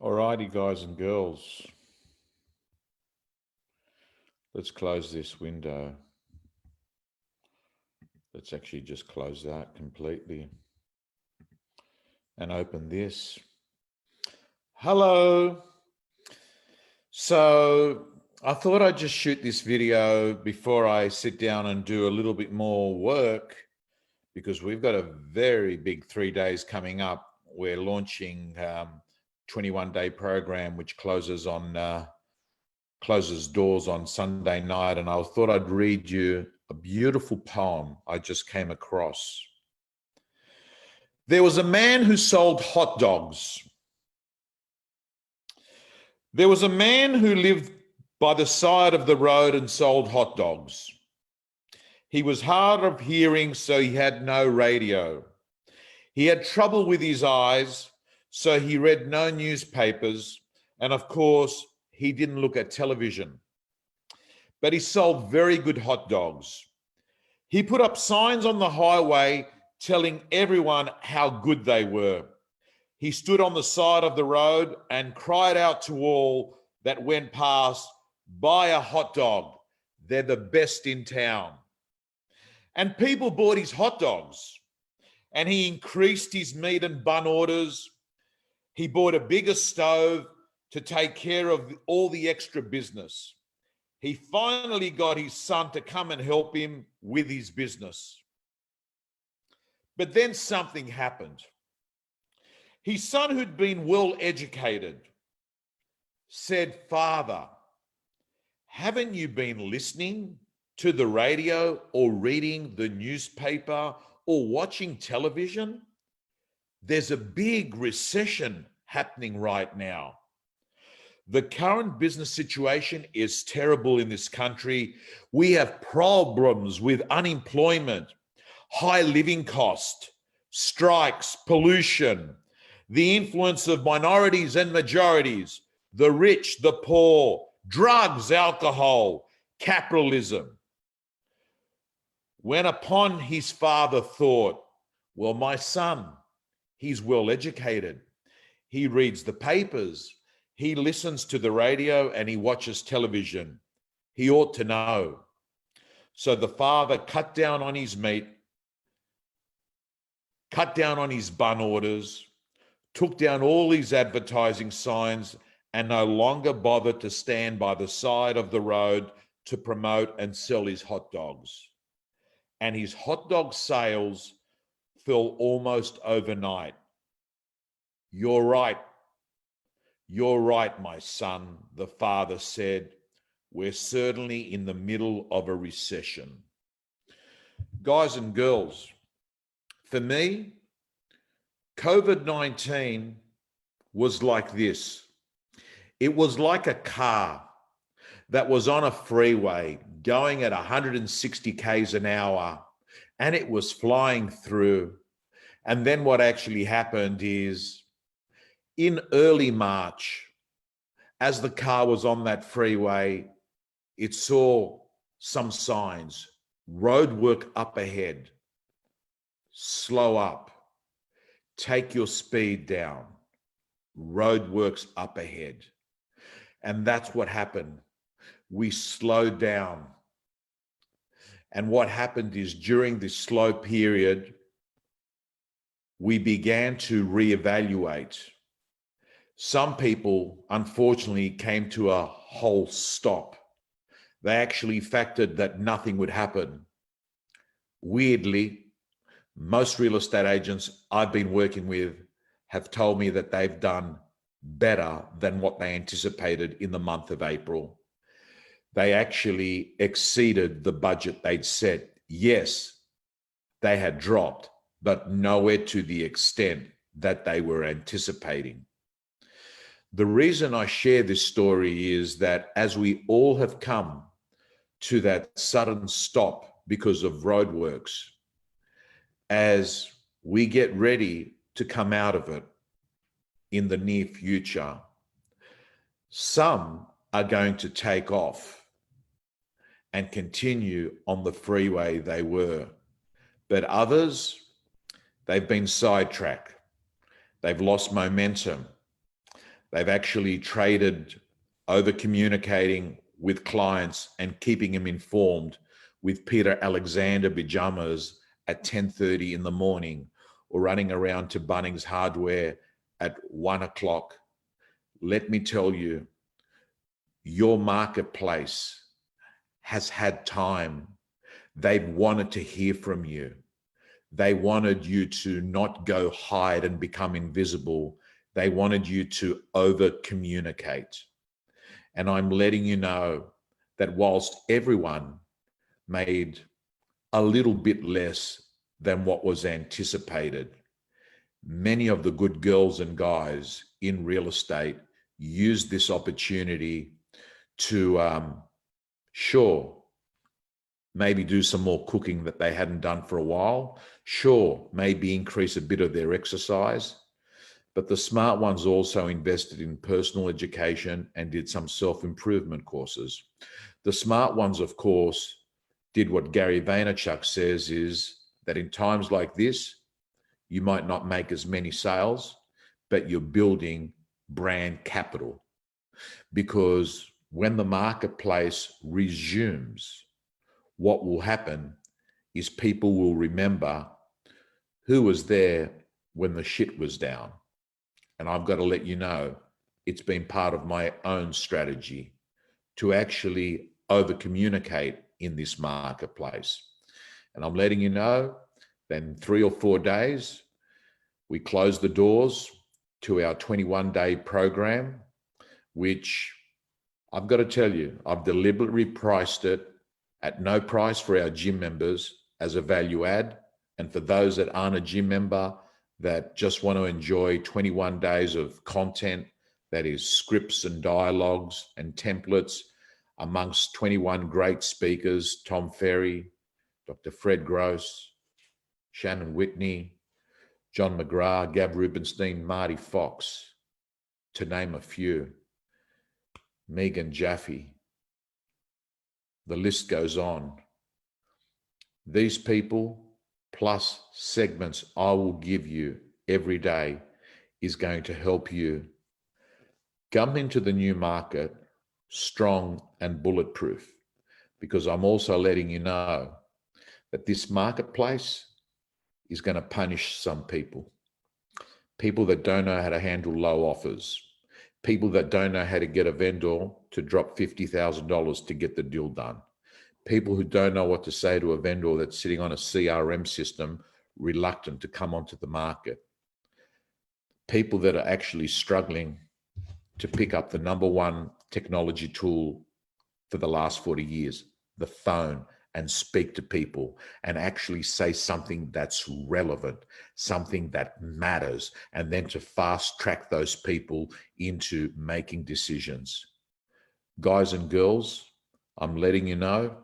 Alrighty, guys and girls, let's close this window. Let's actually just close that completely and open this. Hello. So I thought I'd just shoot this video before I sit down and do a little bit more work, because we've got a very big 3 days coming up. We're launching 21-day program, which closes doors on Sunday night. And I thought I'd read you a beautiful poem I just came across. There was a man who sold hot dogs. There was a man who lived by the side of the road and sold hot dogs. He was hard of hearing, so he had no radio. He had trouble with his eyes, so he read no newspapers. And of course, he didn't look at television. But he sold very good hot dogs. He put up signs on the highway telling everyone how good they were. He stood on the side of the road and cried out to all that went past, "Buy a hot dog. They're the best in town." And people bought his hot dogs, and he increased his meat and bun orders. He bought a bigger stove to take care of all the extra business. He finally got his son to come and help him with his business. But then something happened. His son, who'd been well educated, said, "Father, haven't you been listening to the radio or reading the newspaper or watching television? There's a big recession happening right now. The current business situation is terrible in this country. We have problems with unemployment, high living cost, strikes, pollution, the influence of minorities and majorities, the rich, the poor, drugs, alcohol, capitalism." When upon his father thought, well, my son, he's well educated. He reads the papers. He listens to the radio and he watches television. He ought to know. So the father cut down on his meat, cut down on his bun orders, took down all his advertising signs, and no longer bothered to stand by the side of the road to promote and sell his hot dogs. And his hot dog sales fell almost overnight. You're right, my son," the father said. "We're certainly in the middle of a recession." Guys and girls, for me, COVID-19 was like this. It was like a car that was on a freeway going at 160 k's an hour, and it was flying through. And then what actually happened is, in early March, as the car was on that freeway, it saw some signs: road work up ahead, slow up, take your speed down, road works up ahead. And that's what happened. We slowed down. And what happened is, during this slow period, we began to reevaluate. Some people, unfortunately, came to a whole stop. They actually factored that nothing would happen. Weirdly, most real estate agents I've been working with have told me that they've done better than what they anticipated in the month of April. They actually exceeded the budget they'd set. Yes, they had dropped, but nowhere to the extent that they were anticipating. The reason I share this story is that as we all have come to that sudden stop because of roadworks, as we get ready to come out of it in the near future, some are going to take off and continue on the freeway they were. But others, they've been sidetracked. They've lost momentum. They've actually traded over communicating with clients and keeping them informed with Peter Alexander pajamas at 10:30 in the morning, or running around to Bunnings Hardware at 1 o'clock. Let me tell you, your marketplace has had time. They've wanted to hear from you. They wanted you to not go hide and become invisible. They wanted you to over communicate. And I'm letting you know that whilst everyone made a little bit less than what was anticipated, many of the good girls and guys in real estate used this opportunity to, sure, maybe do some more cooking that they hadn't done for a while. Sure, maybe increase a bit of their exercise. But the smart ones also invested in personal education and did some self-improvement courses. The smart ones, of course, did what Gary Vaynerchuk says, is that in times like this, you might not make as many sales, but you're building brand capital. Because when the marketplace resumes, what will happen is people will remember who was there when the shit was down. And I've got to let you know, it's been part of my own strategy to actually over communicate in this marketplace. And I'm letting you know that in 3 or 4 days, we close the doors to our 21-day program, which I've got to tell you, I've deliberately priced it at no price for our gym members as a value add. And for those that aren't a gym member, that just want to enjoy 21 days of content, that is scripts and dialogues and templates amongst 21 great speakers: Tom Ferry, Dr. Fred Gross, Shannon Whitney, John McGrath, Gab Rubenstein, Marty Fox, to name a few, Megan Jaffe. The list goes on. These people, plus segments I will give you every day, is going to help you come into the new market strong and bulletproof. Because I'm also letting you know that this marketplace is going to punish some people. People that don't know how to handle low offers. People that don't know how to get a vendor to drop $50,000 to get the deal done. People who don't know what to say to a vendor that's sitting on a CRM system, reluctant to come onto the market. People that are actually struggling to pick up the number one technology tool for the last 40 years, the phone, and speak to people and actually say something that's relevant, something that matters, and then to fast track those people into making decisions. Guys and girls, I'm letting you know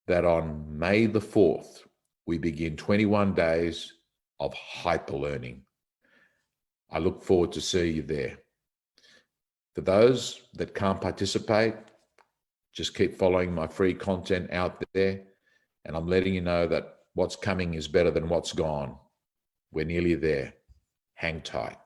that on May the 4th, we begin 21 days of hyper learning. I look forward to seeing you there. For those that can't participate, just keep following my free content out there. And I'm letting you know that what's coming is better than what's gone. We're nearly there. Hang tight.